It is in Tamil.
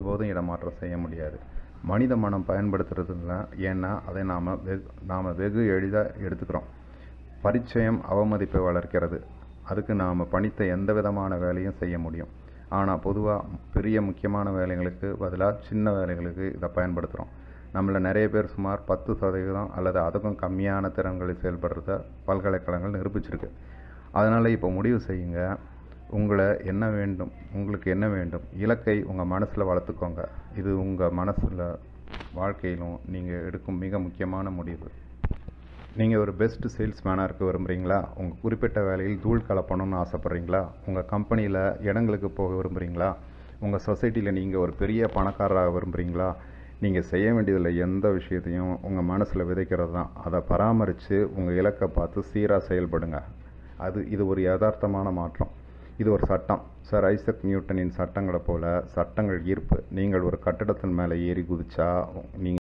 ஒருபோதும் இடமாற்றம் செய்ய முடியாது. மனித மனம் பயன்படுத்துறதில்ல. ஏன்னா அதை நாம் வெகு எளிதாக எடுத்துக்கிறோம். பரிச்சயம் அவமதிப்பை வளர்க்கிறது. அதுக்கு நாம் பணித்த எந்த விதமான வேலையும் செய்ய முடியும். ஆனால் பொதுவாக பெரிய முக்கியமான வேலைகளுக்கு பதிலாக சின்ன வேலைகளுக்கு இதை பயன்படுத்துகிறோம். நம்மள நிறைய பேர் சுமார் 10% அல்லது அதுக்கும் கம்மியான திறன்களில் செயல்படுறத பல்கலைக்கழகங்கள் நிரூபிச்சிருக்கு. அதனால் இப்போ முடிவு செய்யுங்க, உங்களுக்கு என்ன வேண்டும். இலக்கை உங்கள் மனசில் வளர்த்துக்கோங்க. இது உங்கள் மனசில் வாழ்க்கையிலும் நீங்கள் எடுக்கும் மிக முக்கியமான முடிவு. நீங்கள் ஒரு பெஸ்ட் சேல்ஸ்மேனாக இருக்க விரும்புகிறீங்களா? உங்கள் குறிப்பிட்ட வேலையில் தூள் கலப்பணும்னு ஆசைப்பட்றீங்களா? உங்கள் கம்பெனியில் இடங்களுக்கு போக விரும்புகிறீங்களா? உங்கள் சொசைட்டியில் நீங்கள் ஒரு பெரிய பணக்காரராக விரும்புகிறீங்களா? நீங்கள் செய்ய வேண்டியதில் எந்த விஷயத்தையும் உங்கள் மனசில் விதைக்கிறது தான். அதை பராமரித்து உங்கள் இலக்கை பார்த்து சீராக செயல்படுங்க. இது ஒரு யதார்த்தமான மாற்றம். இது ஒரு சட்டம். சர் ஐசக் நியூட்டனின் சட்டங்களைப் போல சட்டங்கள் ஈர்ப்பு. நீங்கள் ஒரு கட்டடத்தின் மேலே ஏறி குதிச்சா நீங்கள்